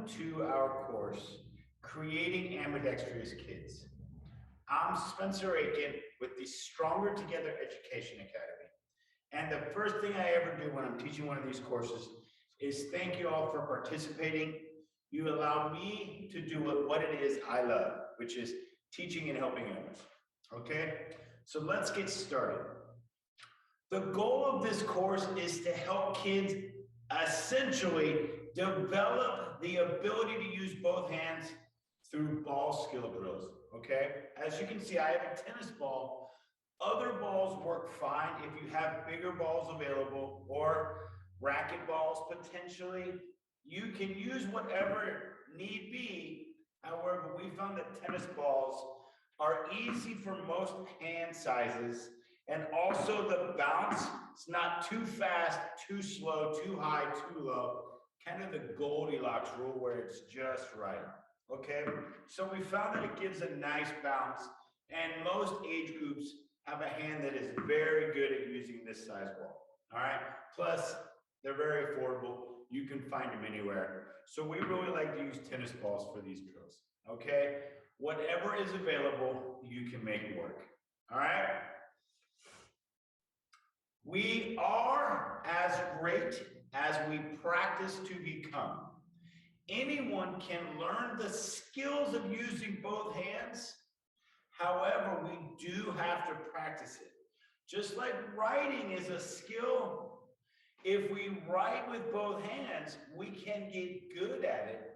to our course, Creating Ambidextrous Kids. I'm Spencer Aiken with the Stronger Together Education Academy. And the first thing I ever do when I'm teaching one of these courses is thank you all for participating. You allow me to do what it is I love, which is teaching and helping others. Okay, so let's get started. The goal of this course is to help kids essentially develop the ability to use both hands through ball skill drills, okay? As you can see, I have a tennis ball. Other balls work fine if you have bigger balls available or racket balls potentially. You can use whatever need be. However, we found that tennis balls are easy for most hand sizes, and also the bounce, it's not too fast, too slow, too high, too low, kind of the Goldilocks rule where it's just right, okay? So we found that it gives a nice bounce, and most age groups have a hand that is very good at using this size ball, all right? Plus, they're very affordable. You can find them anywhere. So we really like to use tennis balls for these drills, okay? Whatever is available, you can make work, all right? We are as great as we practice to become. Anyone can learn the skills of using both hands. However, we do have to practice it. Just like writing is a skill, if we write with both hands, we can get good at it.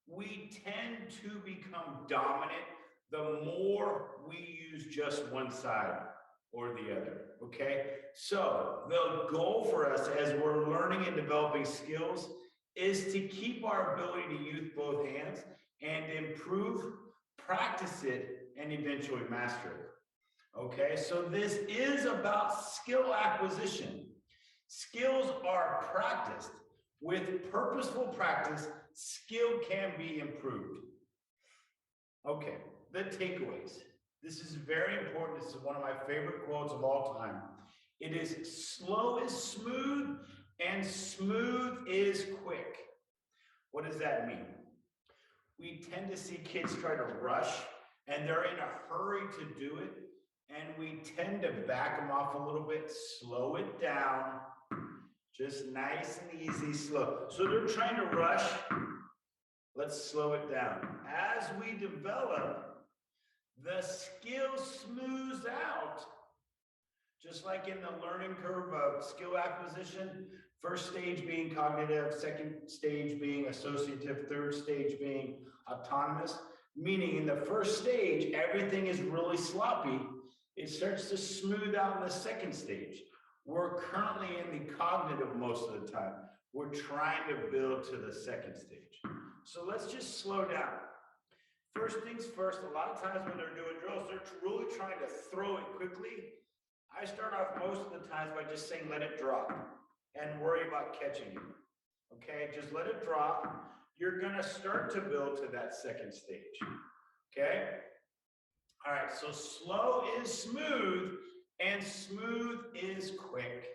We tend to become dominant the more we use just one side or the other, okay? So the goal for us as we're learning and developing skills is to keep our ability to use both hands and improve, practice it, and eventually master it, okay? So this is about skill acquisition. Skills are practiced. With purposeful practice, skill can be improved. Okay, the takeaways. This is very important. This is one of my favorite quotes of all time. It is slow is smooth and smooth is quick. What does that mean? We tend to see kids try to rush and they're in a hurry to do it. And we tend to back them off a little bit, slow it down, just nice and easy, slow. So they're trying to rush. Let's slow it down. As we develop, the skill smooths out, just like in the learning curve of skill acquisition, first stage being cognitive, second stage being associative, third stage being autonomous, meaning in the first stage, everything is really sloppy. It starts to smooth out in the second stage. We're currently in the cognitive most of the time. We're trying to build to the second stage. So let's just slow down. First things first, a lot of times when they're doing drills, they're really trying to throw it quickly. I start off most of the times by just saying, let it drop and worry about catching it. Okay, just let it drop. You're gonna start to build to that second stage, okay? All right, so slow is smooth and smooth is quick.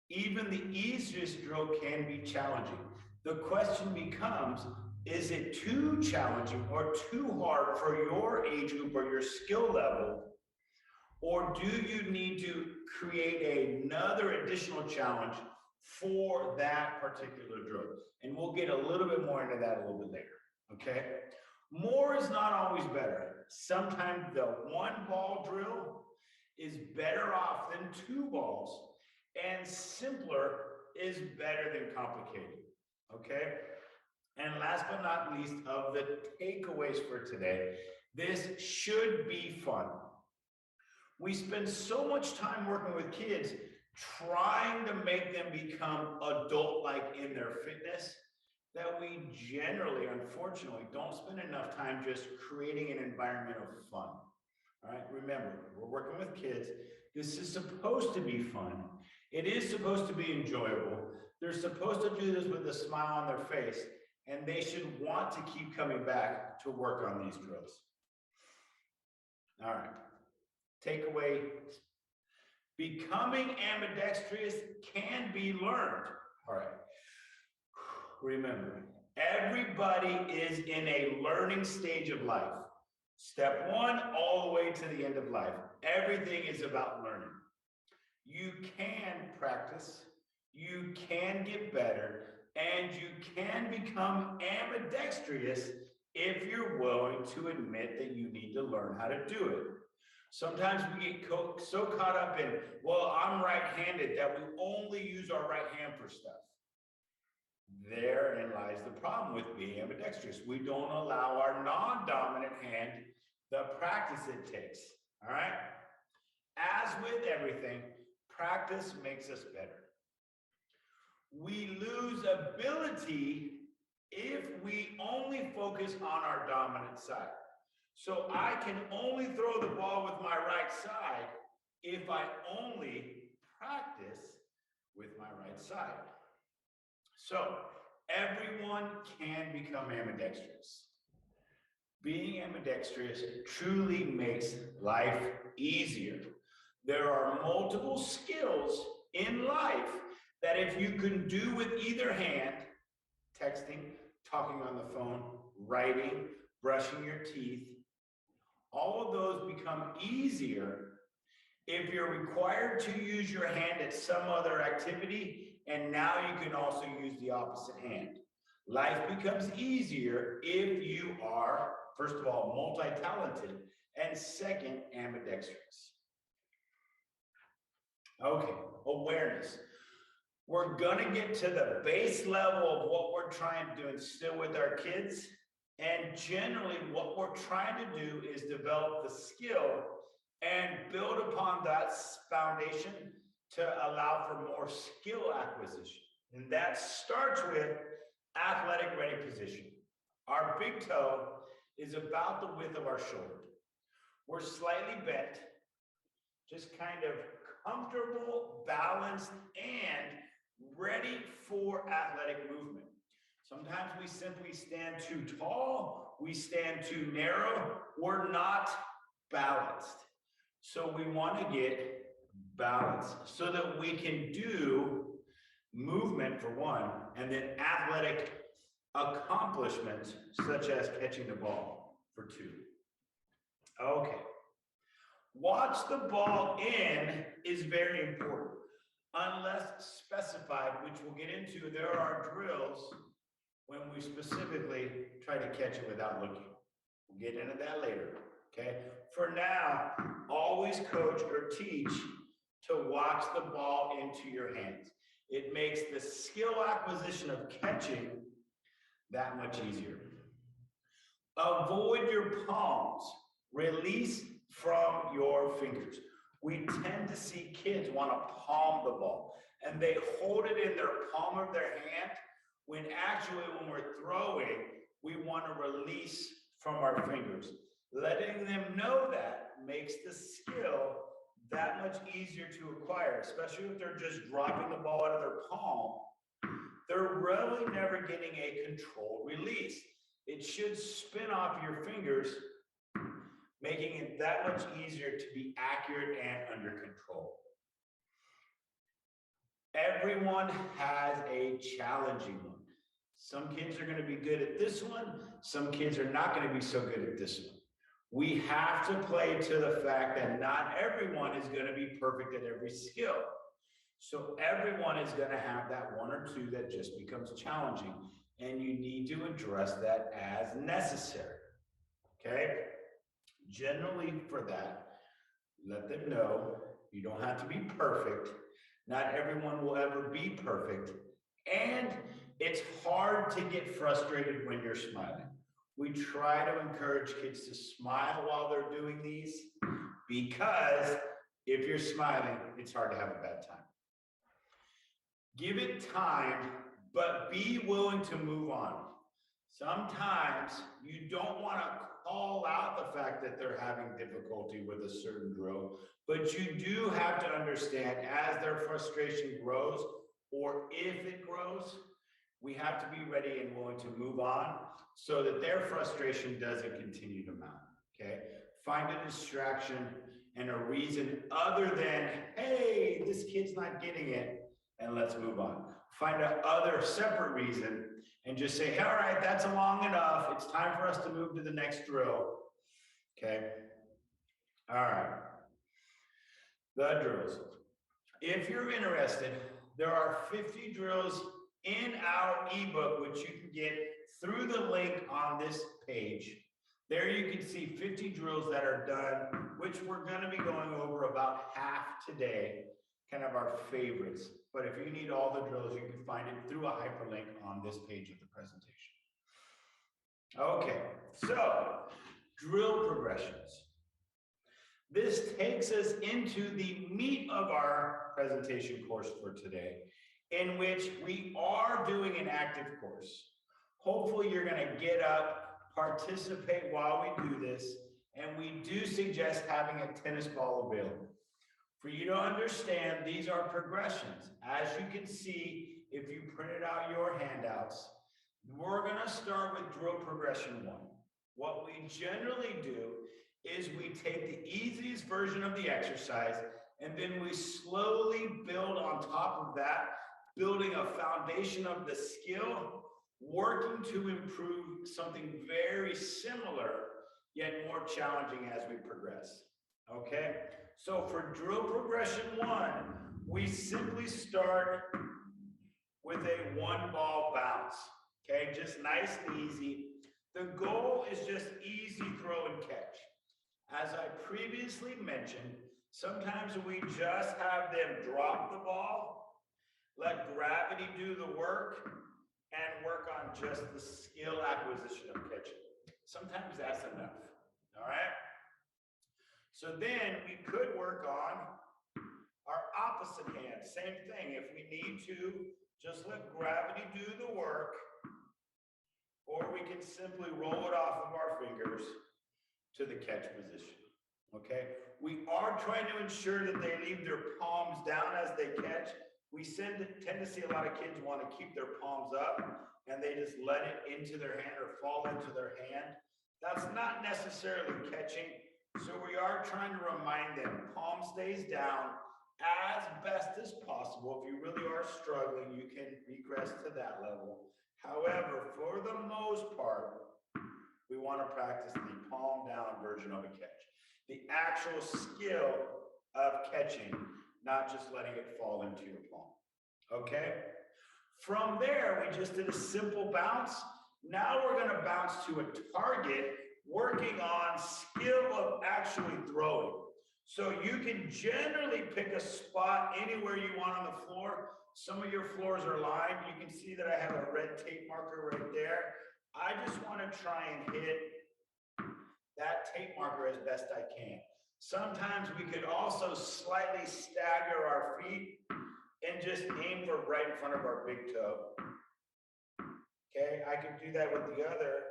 Even the easiest drill can be challenging. The question becomes, is it too challenging or too hard for your age group or your skill level? Or do you need to create another additional challenge for that particular drill? And we'll get a little bit more into that a little bit later, okay? More is not always better. Sometimes the one ball drill is better off than two balls, and simpler is better than complicated, okay? And last but not least, of the takeaways for today, this should be fun. We spend so much time working with kids trying to make them become adult-like in their fitness that we generally, unfortunately, don't spend enough time just creating an environment of fun. All right, remember, we're working with kids. This is supposed to be fun. It is supposed to be enjoyable. They're supposed to do this with a smile on their face, and they should want to keep coming back to work on these drills. All right, takeaway. Becoming ambidextrous can be learned. All right. Remember, everybody is in a learning stage of life. Step one, all the way to the end of life. Everything is about learning. You can practice, you can get better, and you can become ambidextrous if you're willing to admit that you need to learn how to do it. Sometimes we get so caught up in, well, I'm right-handed, that we only use our right hand for stuff. Therein lies the problem with being ambidextrous. We don't allow our non-dominant hand the practice it takes, all right? As with everything, practice makes us better. We lose ability if we only focus on our dominant side. So I can only throw the ball with my right side if I only practice with my right side. So everyone can become ambidextrous. Being ambidextrous truly makes life easier. There are multiple skills in life that if you can do with either hand, texting, talking on the phone, writing, brushing your teeth, all of those become easier if you're required to use your hand at some other activity, and now you can also use the opposite hand. Life becomes easier if you are, first of all, multi-talented, and second, ambidextrous. Okay, awareness. We're gonna get to the base level of what we're trying to do and still with our kids. And generally what we're trying to do is develop the skill and build upon that foundation to allow for more skill acquisition. And that starts with athletic ready position. Our big toe is about the width of our shoulder. We're slightly bent, just kind of comfortable, balanced, and ready for athletic movement. Sometimes we simply stand too tall, we stand too narrow, we're not balanced. So we want to get balanced so that we can do movement for one, and then athletic accomplishments such as catching the ball for two. Okay. Watch the ball in is very important. Unless specified, which we'll get into, there are drills when we specifically try to catch it without looking. We'll get into that later, okay? For now, always coach or teach to watch the ball into your hands. It makes the skill acquisition of catching that much easier. Avoid your palms. Release from your fingers. We tend to see kids want to palm the ball, and they hold it in their palm of their hand, when actually when we're throwing, we want to release from our fingers. Letting them know that makes the skill that much easier to acquire, especially if they're just dropping the ball out of their palm. They're really never getting a controlled release. It should spin off your fingers, making it that much easier to be accurate and under control. Everyone has a challenging one. Some kids are going to be good at this one. Some kids are not going to be so good at this one. We have to play to the fact that not everyone is going to be perfect at every skill. So everyone is going to have that one or two that just becomes challenging, and you need to address that as necessary. Okay? Generally for that, let them know you don't have to be perfect. Not everyone will ever be perfect. And it's hard to get frustrated when you're smiling. We try to encourage kids to smile while they're doing these, because if you're smiling, it's hard to have a bad time. Give it time, but be willing to move on. Sometimes you don't want to call out the fact that they're having difficulty with a certain drill, but you do have to understand as their frustration grows, or if it grows, we have to be ready and willing to move on so that their frustration doesn't continue to mount, okay? Find a distraction and a reason other than, hey, this kid's not getting it, and let's move on. find a other separate reason and just say, all right, that's long enough. It's time for us to move to the next drill. Okay. All right. The drills. If you're interested, there are 50 drills in our ebook, which you can get through the link on this page. There you can see 50 drills that are done, which we're going to be going over about half today, kind of our favorites. But if you need all the drills, you can find it through a hyperlink on this page of the presentation. Okay, so drill progressions. This takes us into the meat of our presentation course for today, in which we are doing an active course. Hopefully you're going to get up, participate while we do this, and we do suggest having a tennis ball available. For you to understand, these are progressions. As you can see, if you printed out your handouts, we're going to start with drill progression 1. What we generally do is we take the easiest version of the exercise, and then we slowly build on top of that, building a foundation of the skill, working to improve something very similar, yet more challenging as we progress. Okay, so for drill progression 1, we simply start with a 1-ball bounce. Okay, just nice and easy. The goal is just easy throw and catch. As I previously mentioned, sometimes we just have them drop the ball, let gravity do the work, and work on just the skill acquisition of catching. Sometimes that's enough, all right? So then we could work on our opposite hand. Same thing, if we need to, just let gravity do the work, or we can simply roll it off of our fingers to the catch position, okay? We are trying to ensure that they leave their palms down as they catch. We tend to see a lot of kids want to keep their palms up and they just let it into their hand or fall into their hand. That's not necessarily catching. So we are trying to remind them, palm stays down as best as possible. If you really are struggling, you can regress to that level. However, for the most part, we want to practice the palm down version of a catch. The actual skill of catching, not just letting it fall into your palm. Okay? From there, we just did a simple bounce. Now we're going to bounce to a target, working on skill of actually throwing. So you can generally pick a spot anywhere you want on the floor. Some of your floors are lined. You can see that I have a red tape marker right there. I just want to try and hit that tape marker as best I can. Sometimes we could also slightly stagger our feet and just aim for right in front of our big toe. Okay, I can do that with the other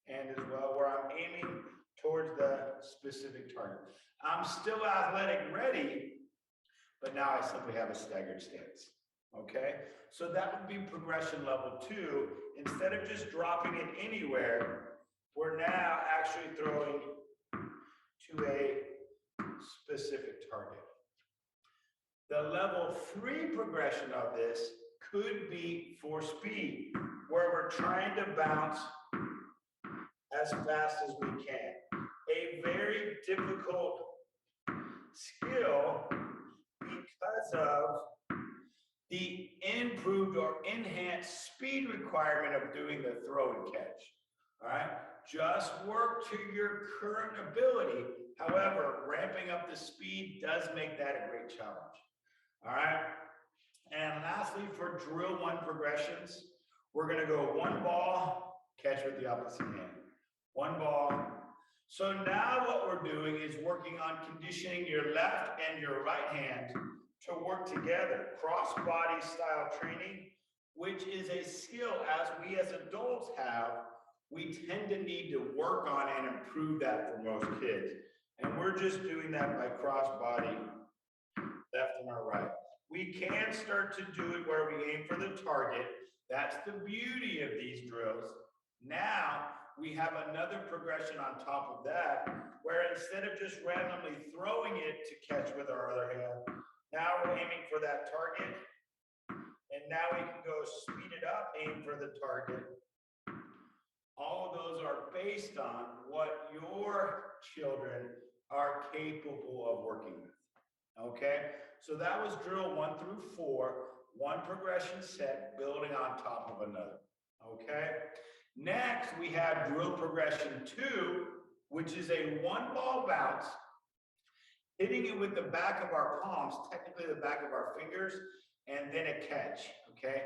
hand as well, where I'm aiming towards the specific target. I'm still athletic ready, but now I simply have a staggered stance. Okay, so that would be progression level 2. Instead of just dropping it anywhere, we're now actually throwing to a specific target. The level 3 progression of this could be for speed, where we're trying to bounce as fast as we can. A very difficult skill because of the improved or enhanced speed requirement of doing the throw and catch. All right, just work to your current ability. However, ramping up the speed does make that a great challenge. All right, and lastly, for drill 1 progressions, we're going to go 1 ball, catch with the opposite hand. 1 ball. So now what we're doing is working on conditioning your left and your right hand to work together. Cross-body style training, which is a skill as we as adults have, we tend to need to work on and improve that for most kids. And we're just doing that by cross-body, left and our right. We can start to do it where we aim for the target. That's the beauty of these drills. Now, we have another progression on top of that, where instead of just randomly throwing it to catch with our other hand, now we're aiming for that target And now we can go speed it up, aim for the target. All of those are based on what your children are capable of working with, okay? So that was drill 1 through 4, one progression set building on top of another, okay? Next, we have drill progression 2, which is a one ball bounce, hitting it with the back of our palms, technically the back of our fingers, and then a catch, okay?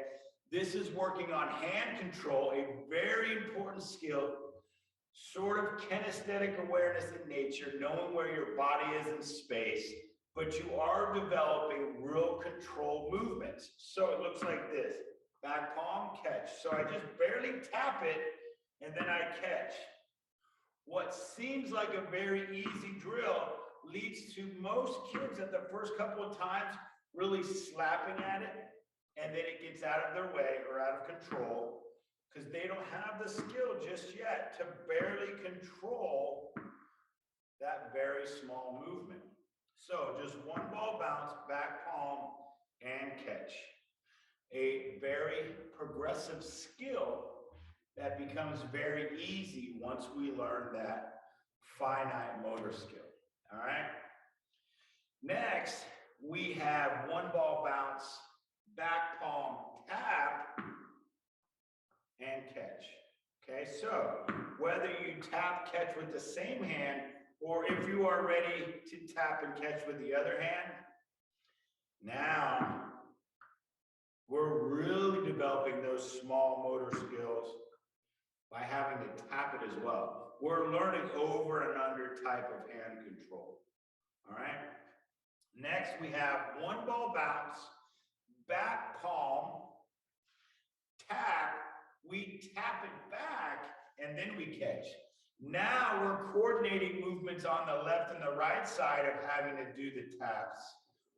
This is working on hand control, a very important skill, sort of kinesthetic awareness in nature, knowing where your body is in space, but you are developing real control movements. So it looks like this, back palm, catch. So I just barely tap it, and then I catch. What seems like a very easy drill leads to most kids at the first couple of times really slapping at it, and then it gets out of their way or out of control because they don't have the skill just yet to barely control that very small movement. So just one ball bounce, back palm, and catch. A very progressive skill that becomes very easy once we learn that finite motor skill. All right. Next, we have one ball bounce, back palm, tap, and catch. Okay, so whether you tap, catch with the same hand, or if you are ready to tap and catch with the other hand, now we're really developing those small motor skills by having to tap it as well. We're learning over and under type of hand control. All right. Next, we have one ball bounce, back palm, tap, we tap it back, and then we catch. Now we're coordinating movements on the left and the right side of having to do the taps,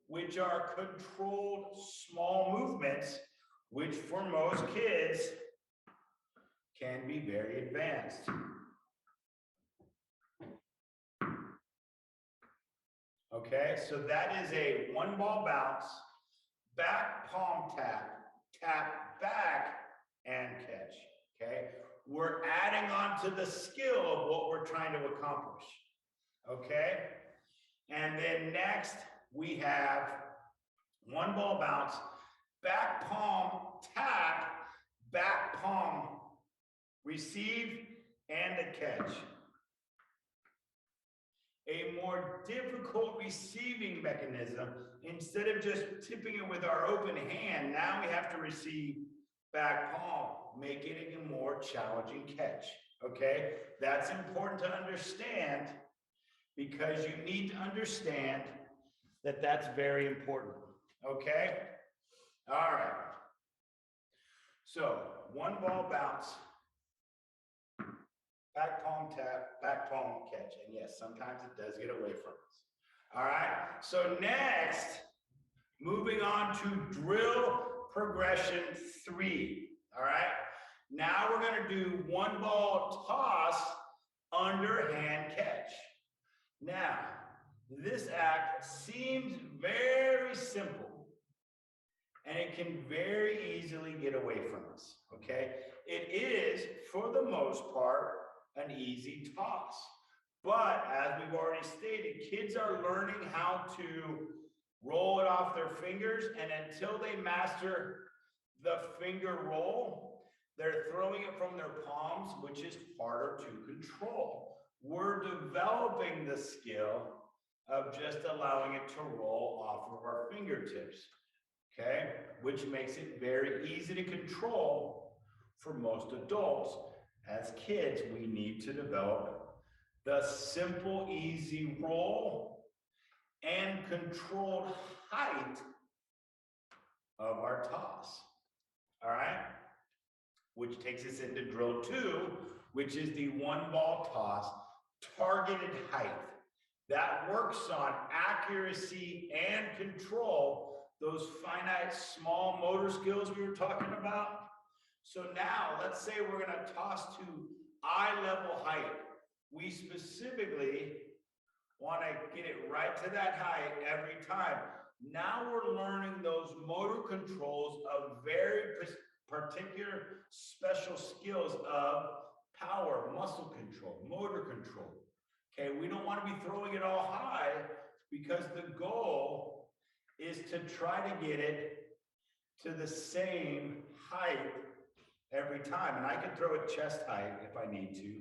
which are controlled small movements, which for most kids can be very advanced. Okay, so that is a one ball bounce, back palm tap, tap back, and catch. Okay, we're adding on to the skill of what we're trying to accomplish. Okay, and then next we have one ball bounce, back palm tap, back palm receive, and a catch. A more difficult receiving mechanism, instead of just tipping it with our open hand, now we have to receive back palm, making it a more challenging catch, okay? That's important to understand because you need to understand that that's very important, okay? All right. So, one ball bounce, back palm tap, back palm catch. And yes, sometimes it does get away from us. All right, so next, moving on to drill progression 3. All right, now we're going to do one ball toss, underhand catch. Now, this act seems very simple, and it can very easily get away from us, okay? It is, for the most part, an easy toss. But as we've already stated, kids are learning how to roll it off their fingers, and until they master the finger roll, they're throwing it from their palms, which is harder to control. We're developing the skill of just allowing it to roll off of our fingertips, okay? Which makes it very easy to control for most adults. As kids, we need to develop the simple, easy roll and controlled height of our toss. All right? Which takes us into drill 2, which is the one ball toss, targeted height. That works on accuracy and control, those finite small motor skills we were talking about. So now, let's say we're going to toss to eye level height. We specifically want to get it right to that height every time. Now we're learning those motor controls of very particular special skills of power, muscle control, motor control. Okay, we don't want to be throwing it all high because the goal is to try to get it to the same height every time. And I can throw it chest height if I need to.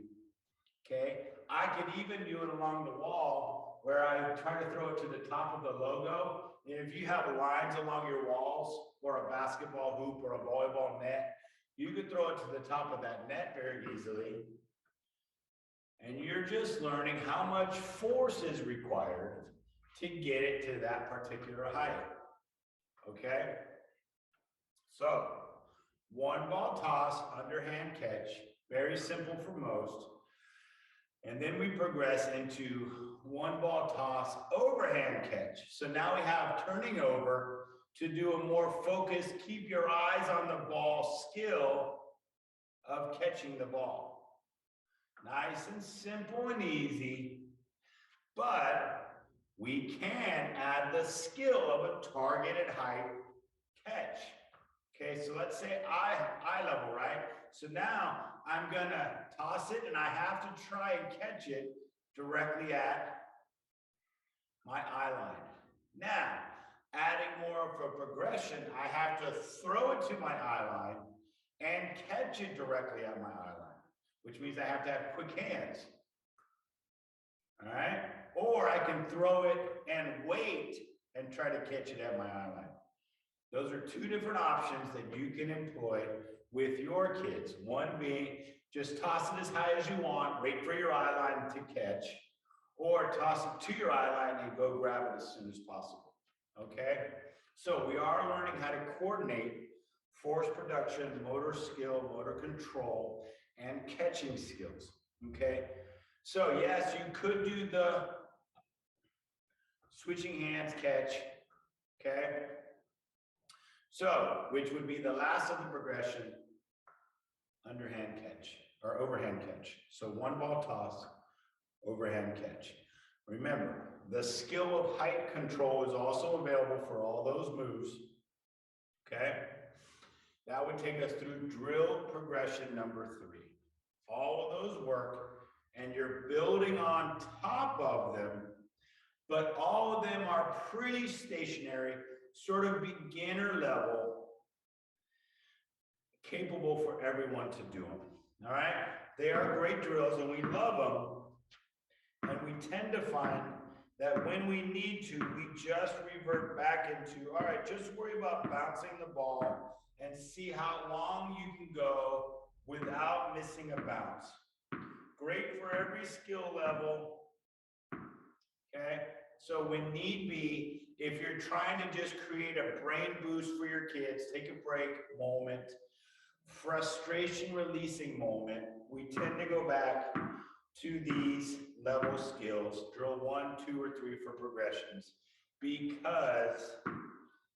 Okay, I can even do it along the wall where I try to throw it to the top of the logo. And if you have lines along your walls or a basketball hoop or a volleyball net, you could throw it to the top of that net very easily. And you're just learning how much force is required to get it to that particular height. Okay? So, one ball toss, underhand catch, very simple for most. And then we progress into one ball toss, overhand catch. So now we have turning over to do a more focused, keep your eyes on the ball skill of catching the ball. Nice and simple and easy, but we can add the skill of a targeted height catch. Okay, so let's say eye level, right? So now I'm gonna toss it and I have to try and catch it directly at my eye line. Now, adding more of a progression, I have to throw it to my eye line and catch it directly at my eye line, which means I have to have quick hands. All right? Or I can throw it and wait and try to catch it at my eye line. Those are two different options that you can employ with your kids. One being just toss it as high as you want, wait for your eye line to catch, or toss it to your eye line and go grab it as soon as possible. Okay? So we are learning how to coordinate force production, motor skill, motor control, and catching skills. Okay? So yes, you could do the switching hands catch. Okay? So, which would be the last of the progression, underhand catch, or overhand catch. So one ball toss, overhand catch. Remember, the skill of height control is also available for all those moves. Okay? That would take us through drill progression number 3. All of those work, and you're building on top of them, but all of them are pretty stationary, sort of beginner level, capable for everyone to do them. All right? They are great drills and we love them. And we tend to find that when we need to, we just revert back into, all right, just worry about bouncing the ball and see how long you can go without missing a bounce. Great for every skill level. Okay? So when need be, if you're trying to just create a brain boost for your kids, take a break moment, frustration releasing moment, we tend to go back to these level skills, drill 1, 2, or 3 for progressions, because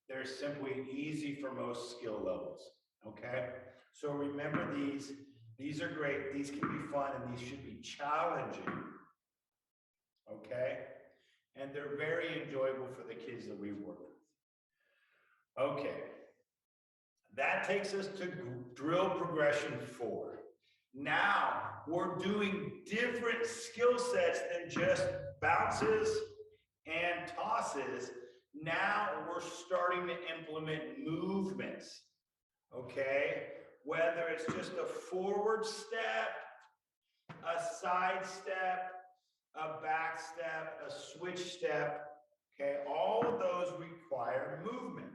they're simply easy for most skill levels, okay? So remember these are great, these can be fun, and these should be challenging, okay? And they're very enjoyable for the kids that we work with. Okay, that takes us to drill progression 4. Now we're doing different skill sets than just bounces and tosses. Now we're starting to implement movements, okay? Whether it's just a forward step, a side step, a back step, a switch step, okay? All of those require movement.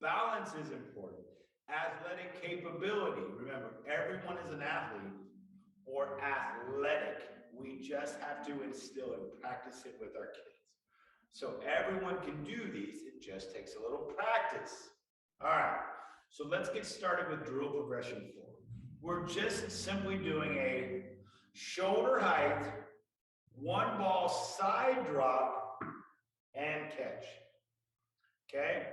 Balance is important. Athletic capability. Remember, everyone is an athlete or athletic. We just have to instill and practice it with our kids. So everyone can do these. It just takes a little practice. All right. So let's get started with drill progression 4. We're just simply doing a shoulder height, one ball side drop, and catch. Okay?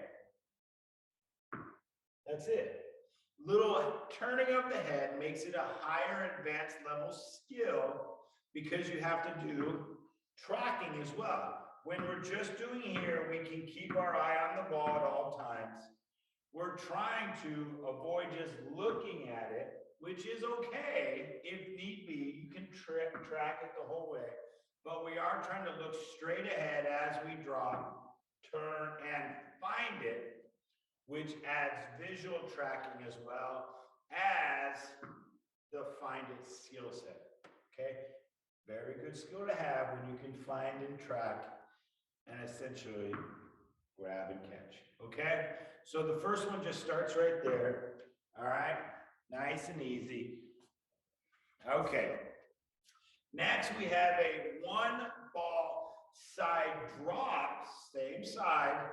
That's it. Little turning of the head makes it a higher advanced level skill because you have to do tracking as well. when we're just doing here, we can keep our eye on the ball at all times. We're trying to avoid just looking at it, which is okay if need be. You can track it the whole way. But we are trying to look straight ahead as we drop, turn, and find it, which adds visual tracking as well as the find it skill set. Okay? Very good skill to have when you can find and track and essentially grab and catch. Okay? So the first one just starts right there. All right? Nice and easy. Okay. Next, we have a one ball side drop, same side.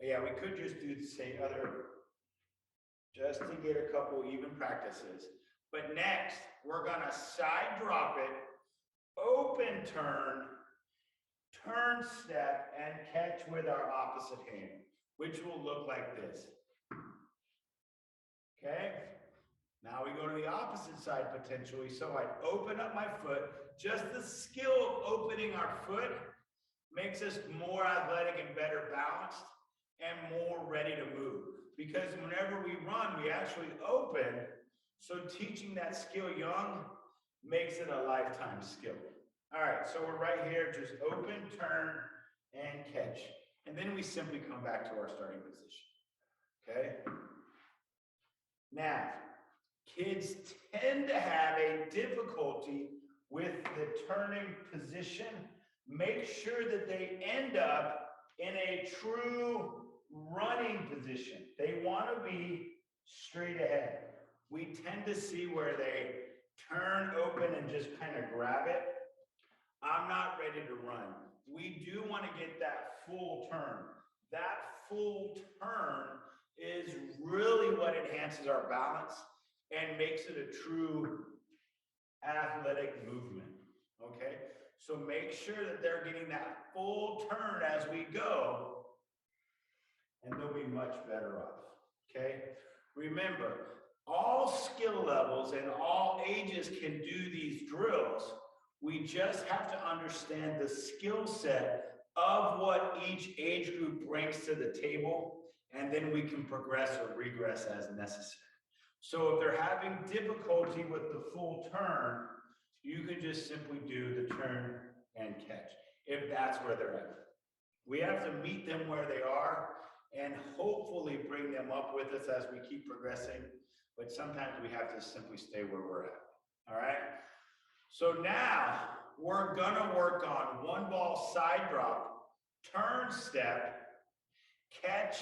Yeah, we could just do the same other, just to get a couple even practices. But next, we're gonna side drop it, open turn, turn step, and catch with our opposite hand, which will look like this. Okay? Now we go to the opposite side potentially. So I open up my foot. Just the skill of opening our foot makes us more athletic and better balanced and more ready to move. Because whenever we run, we actually open. So teaching that skill young makes it a lifetime skill. All right, so we're right here, just open, turn, and catch. And then we simply come back to our starting position. Okay? Now, kids tend to have a difficulty with the turning position. Make sure that they end up in a true running position. They want to be straight ahead. We tend to see where they turn open and just kind of grab it. I'm not ready to run. We do want to get that full turn. That full turn is really what enhances our balance and makes it a true athletic movement, okay? So make sure that they're getting that full turn as we go, and they'll be much better off, okay? Remember, all skill levels and all ages can do these drills. We just have to understand the skill set of what each age group brings to the table, and then we can progress or regress as necessary. So if they're having difficulty with the full turn, you can just simply do the turn and catch, if that's where they're at. We have to meet them where they are and hopefully bring them up with us as we keep progressing, but sometimes we have to simply stay where we're at, all right? So now we're gonna work on one ball side drop, turn step, catch,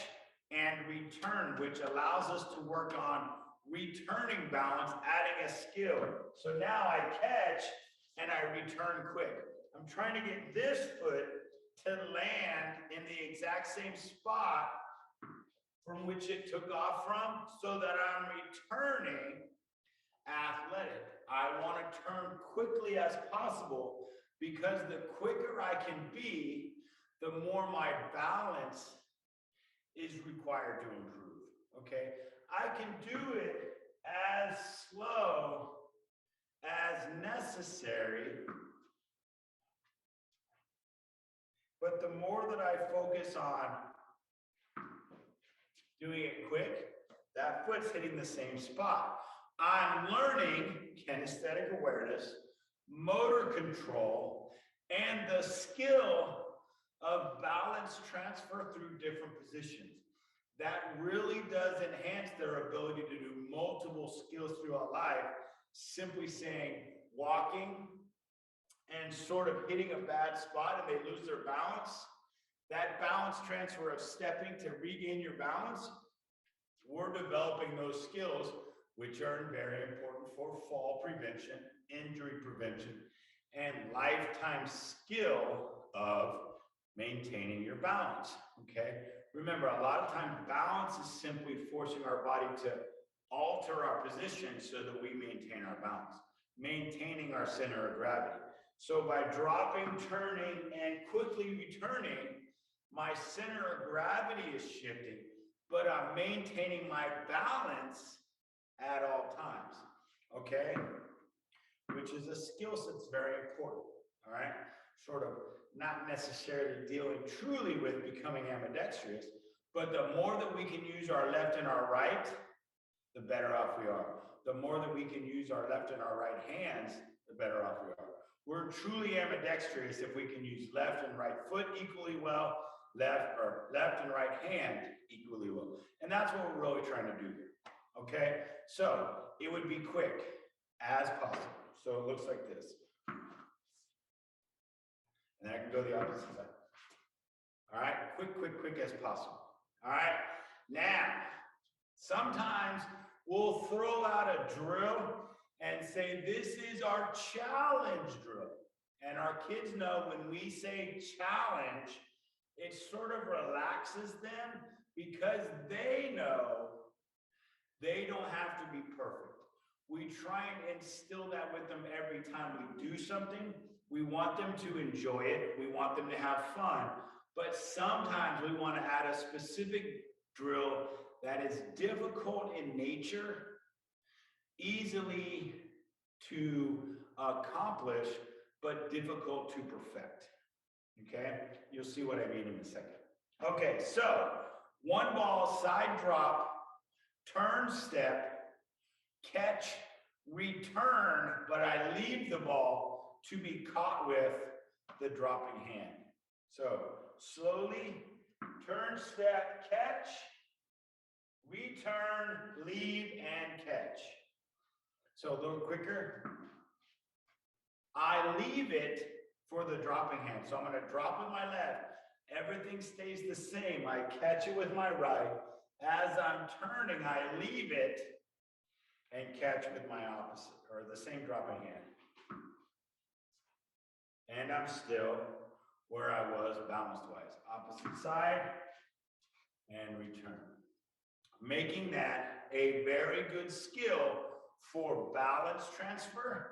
and return, which allows us to work on returning balance, adding a skill. So now I catch and I return quick. I'm trying to get this foot to land in the exact same spot from which it took off from, so that I'm returning athletic. I want to turn quickly as possible, because the quicker I can be, the more my balance is required to improve, okay? I can do it as slow as necessary, but the more that I focus on doing it quick, that foot's hitting the same spot. I'm learning kinesthetic awareness, motor control, and the skill of balance transfer through different positions. That really does enhance their ability to do multiple skills throughout life. Simply saying, walking and sort of hitting a bad spot and they lose their balance, that balance transfer of stepping to regain your balance, we're developing those skills, which are very important for fall prevention, injury prevention, and lifetime skill of maintaining your balance, okay? Remember, a lot of times balance is simply forcing our body to alter our position so that we maintain our balance, maintaining our center of gravity. So by dropping, turning, and quickly returning, my center of gravity is shifting, but I'm maintaining my balance at all times, okay? Which is a skill set that's very important, all right? sort of not necessarily dealing truly with becoming ambidextrous, but the more that we can use our left and our right, the better off we are. The more that we can use our left and our right hands, the better off we are. We're truly ambidextrous if we can use left and right foot equally well, left and right hand equally well. And that's what we're really trying to do here. Okay? So it would be quick as possible. So it looks like this. And then I can go the opposite side. All right? Quick as possible. All right? Now, sometimes we'll throw out a drill and say, this is our challenge drill. And our kids know when we say challenge, it sort of relaxes them because they know they don't have to be perfect. We try and instill that with them every time we do something. We want them to enjoy it. We want them to have fun. But sometimes we want to add a specific drill that is difficult in nature, easily to accomplish, but difficult to perfect. Okay? You'll see what I mean in a second. Okay, so one ball, side drop, turn step, catch, return, but I leave the ball to be caught with the dropping hand. So slowly, turn step, catch, return, leave, and catch. So a little quicker. I leave it for the dropping hand. So I'm going to drop with my left. Everything stays the same. I catch it with my right. As I'm turning, I leave it and catch with my opposite, or the same dropping hand. And I'm still where I was balanced-wise. Opposite side and return. Making that a very good skill for balance transfer,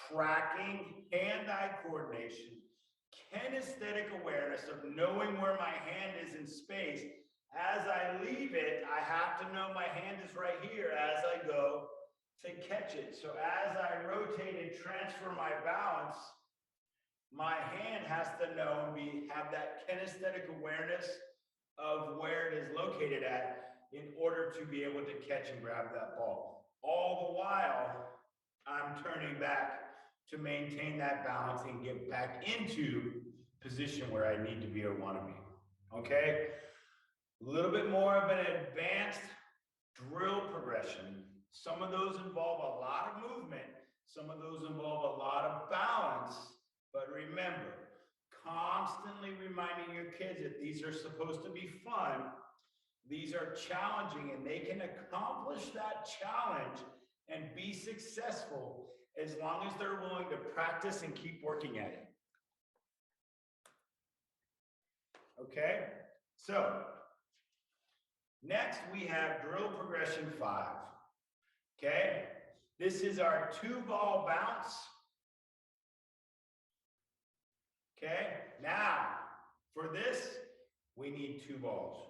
tracking, hand-eye coordination, kinesthetic awareness of knowing where my hand is in space. As I leave it, I have to know my hand is right here as I go to catch it. So as I rotate and transfer my balance, my hand has to know and have that kinesthetic awareness of where it is located at in order to be able to catch and grab that ball. All the while, I'm turning back to maintain that balance and get back into position where I need to be or want to be. Okay? A little bit more of an advanced drill progression. Some of those involve a lot of movement. Some of those involve a lot of balance. But remember, constantly reminding your kids that these are supposed to be fun. These are challenging, and they can accomplish that challenge and be successful as long as they're willing to practice and keep working at it. Okay? So, next we have drill progression 5. Okay? This is our 2-ball bounce. Okay? Now, for this, we need 2 balls.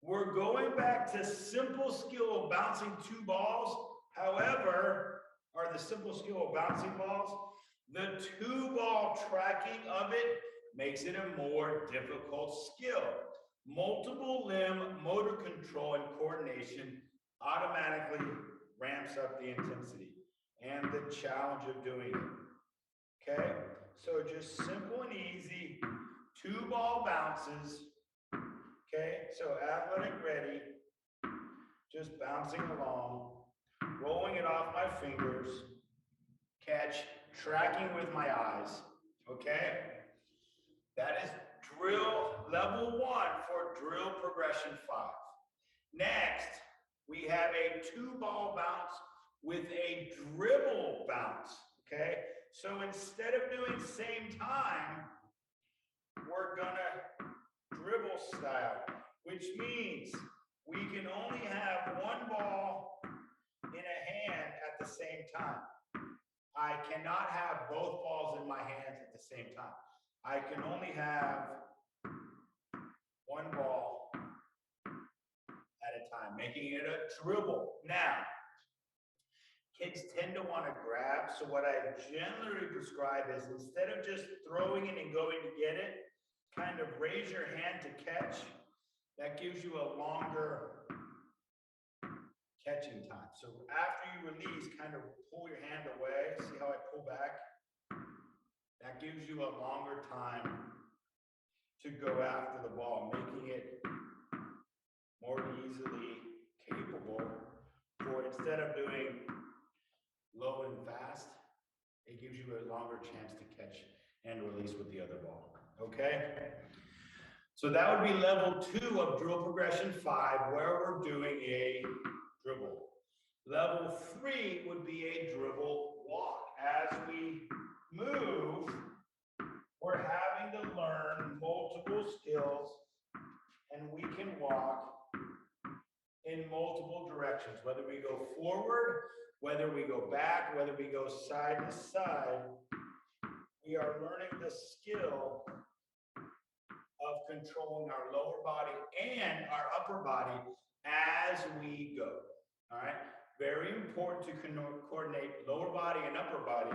We're going back to simple skill of bouncing 2 balls. However, the simple skill of bouncing balls, the 2-ball tracking of it makes it a more difficult skill. Multiple limb motor control and coordination automatically ramps up the intensity and the challenge of doing it. Okay? So just simple and easy 2-ball bounces. Okay, so athletic ready, just bouncing along, rolling it off my fingers, catch, tracking with my eyes, okay? That is drill level 1 for drill progression 5. Next, we have a 2-ball bounce with a dribble bounce, okay? So instead of doing same time, we're gonna dribble style, which means we can only have 1 ball in a hand at the same time. I cannot have both balls in my hands at the same time. I can only have 1 ball at a time, making it a dribble. Now, kids tend to want to grab. So what I generally prescribe is instead of just throwing it and going to get it, kind of raise your hand to catch. That gives you a longer catching time. So after you release, kind of pull your hand away. See how I pull back? That gives you a longer time to go after the ball, making it more easily capable for, instead of doing low and fast, it gives you a longer chance to catch and release with the other ball. Okay? So that would be level 2 of drill progression 5, where we're doing a dribble. Level 3 would be a dribble walk. As we move, we're having to learn multiple skills, and we can walk in multiple directions, whether we go forward, whether we go back, whether we go side to side. We are learning the skill of controlling our lower body and our upper body as we go. All right, very important to coordinate lower body and upper body,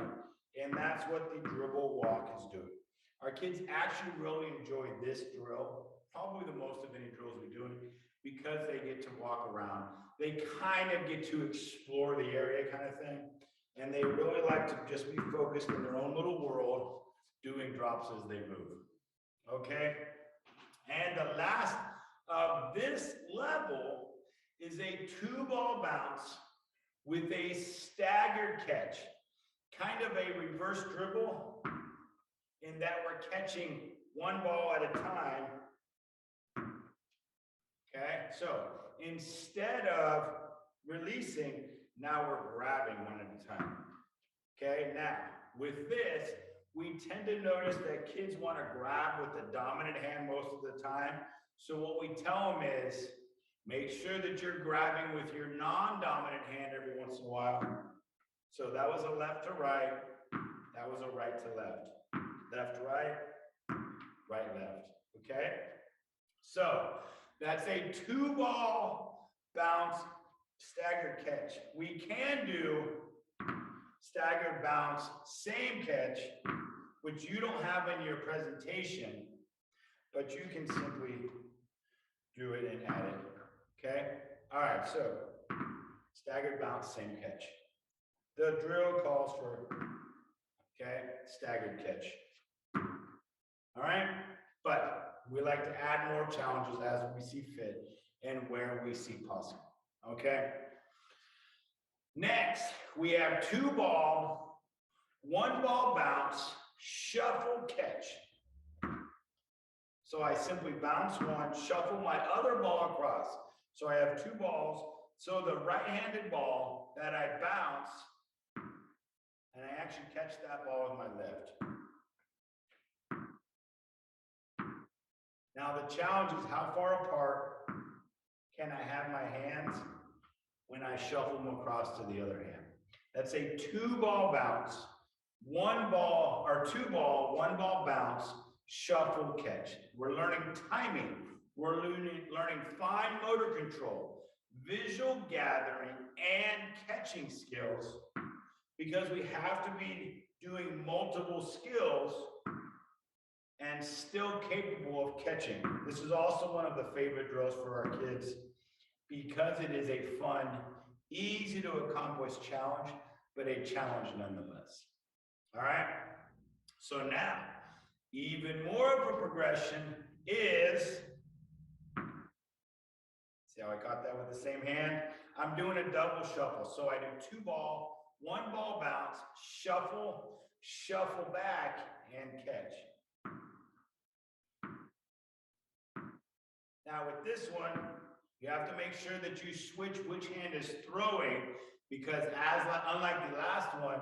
and that's what the dribble walk is doing. Our kids actually really enjoy this drill, probably the most of any drills we do, because they get to walk around. They kind of get to explore the area kind of thing, and they really like to just be focused in their own little world, doing drops as they move. Okay? And the last of this level is a 2-ball bounce with a staggered catch, kind of a reverse dribble, in that we're catching one ball at a time. Okay, so instead of releasing, now we're grabbing one at a time. Okay, now with this, we tend to notice that kids want to grab with the dominant hand most of the time. So what we tell them is, make sure that you're grabbing with your non-dominant hand every once in a while. So that was a left to right, that was a right to left. Left, right, right, left. Okay? So that's a 2-ball bounce staggered catch. We can do staggered bounce, same catch, which you don't have in your presentation, but you can simply do it and add it. Okay? All right, so staggered bounce, same catch. The drill calls for, okay, staggered catch. All right? But we like to add more challenges as we see fit and where we see possible. Okay? Next, we have 2-ball, 1-ball bounce, shuffle catch. So I simply bounce one, shuffle my other ball across. So I have 2 balls. So the right-handed ball that I bounce, and I actually catch that ball with my left. Now the challenge is how far apart can I have my hands when I shuffle them across to the other hand. That's a 2-ball bounce, 1-ball or 2-ball, 1-ball bounce, shuffle catch. We're learning timing. We're learning fine motor control, visual gathering, and catching skills, because we have to be doing multiple skills and still capable of catching. This is also one of the favorite drills for our kids because it is a fun, easy to accomplish challenge, but a challenge nonetheless. All right? So now, even more of a progression is, see how I got that with the same hand? I'm doing a double shuffle. So I do 2-ball, 1-ball bounce, shuffle, shuffle back, and catch. Now with this one, you have to make sure that you switch which hand is throwing, because unlike the last one,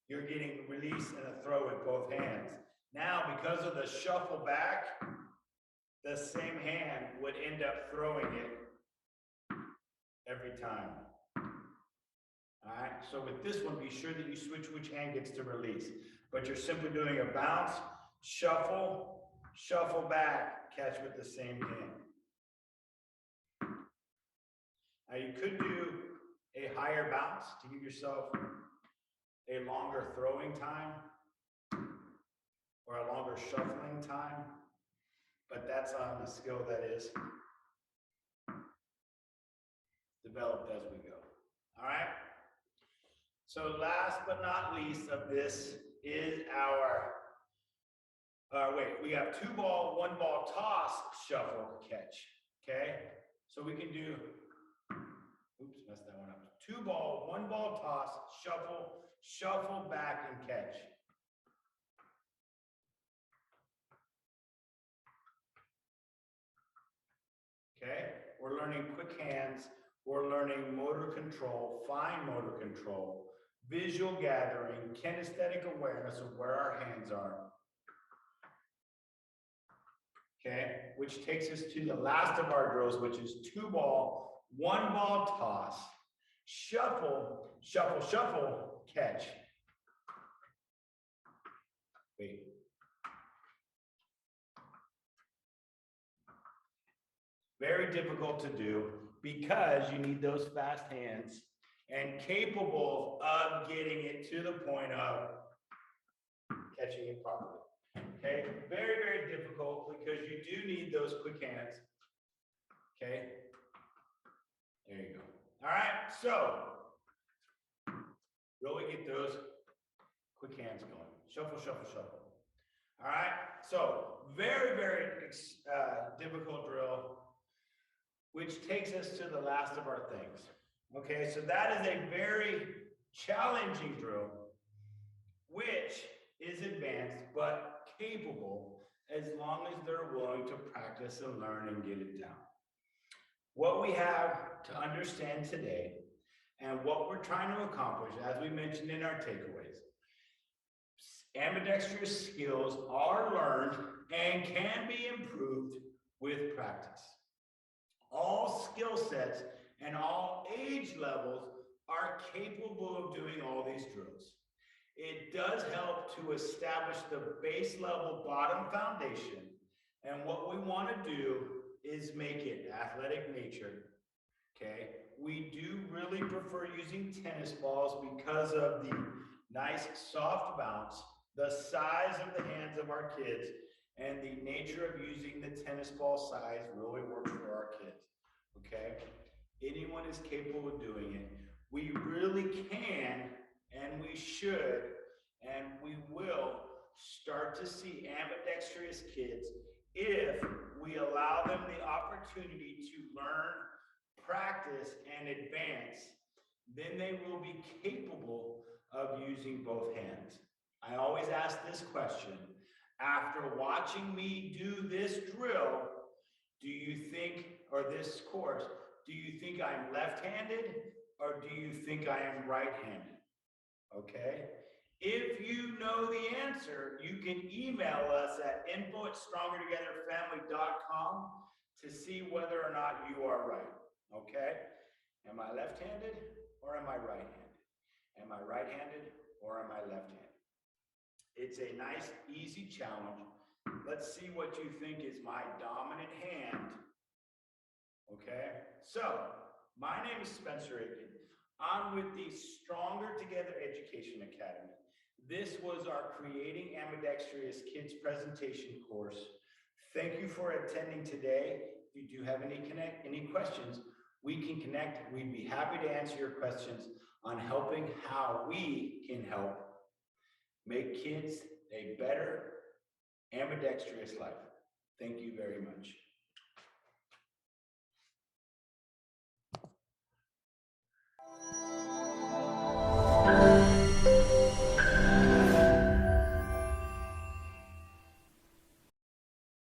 you're getting release and a throw with both hands. Now, because of the shuffle back, the same hand would end up throwing it every time. All right, so with this one, be sure that you switch which hand gets to release. But you're simply doing a bounce, shuffle, shuffle back, catch with the same hand. Now you could do a higher bounce to give yourself a longer throwing time or a longer shuffling time, but that's on a skill that is developed as we go. All right? So last but not least of this is our, we have 2-ball, 1-ball toss, shuffle, catch. Okay? So we can do, oops, messed that one up. 2-ball, 1-ball toss, shuffle, shuffle back and catch. Okay? We're learning quick hands. We're learning motor control, fine motor control, visual gathering, kinesthetic awareness of where our hands are. Okay? Which takes us to the last of our drills, which is 2-ball, 1-ball toss, shuffle, shuffle, shuffle, catch. Wait. Very difficult to do because you need those fast hands and capable of getting it to the point of catching it properly. Okay, very, very difficult because you do need those quick hands. Okay, there you go. All right, so really get those quick hands going. Shuffle, shuffle, shuffle. All right, so very, very difficult drill, which takes us to the last of our things. Okay, so that is a very challenging drill, which is advanced but capable as long as they're willing to practice and learn and get it down. What we have to understand today and what we're trying to accomplish, as we mentioned in our takeaways, ambidextrous skills are learned and can be improved with practice. All skill sets and all age levels are capable of doing all these drills. It does help to establish the base level bottom foundation, and what we want to do is make it athletic nature. Okay, we do really prefer using tennis balls because of the nice soft bounce, the size of the hands of our kids, and the nature of using the tennis ball size really works for our kids. Okay, anyone is capable of doing it. We really can and we should and we will start to see ambidextrous kids if we allow them the opportunity to learn, practice, and advance. Then they will be capable of using both hands. I always ask this question: after watching me do this drill, do you think, or this course, do you think I'm left-handed or do you think I am right-handed? Okay? If you know the answer, you can email us at info@strongertogetherfamily.com to see whether or not you are right. Okay? Am I left-handed or am I right-handed? Am I right-handed or am I left-handed? It's a nice, easy challenge. Let's see what you think is my dominant hand. Okay? So, my name is Spencer Aiken. I'm with the Stronger Together Education Academy. This was our Creating Ambidextrous Kids presentation course. Thank you for attending today. If you do have any questions, we can connect. We'd be happy to answer your questions on helping how we can help make kids a better ambidextrous life. Thank you very much.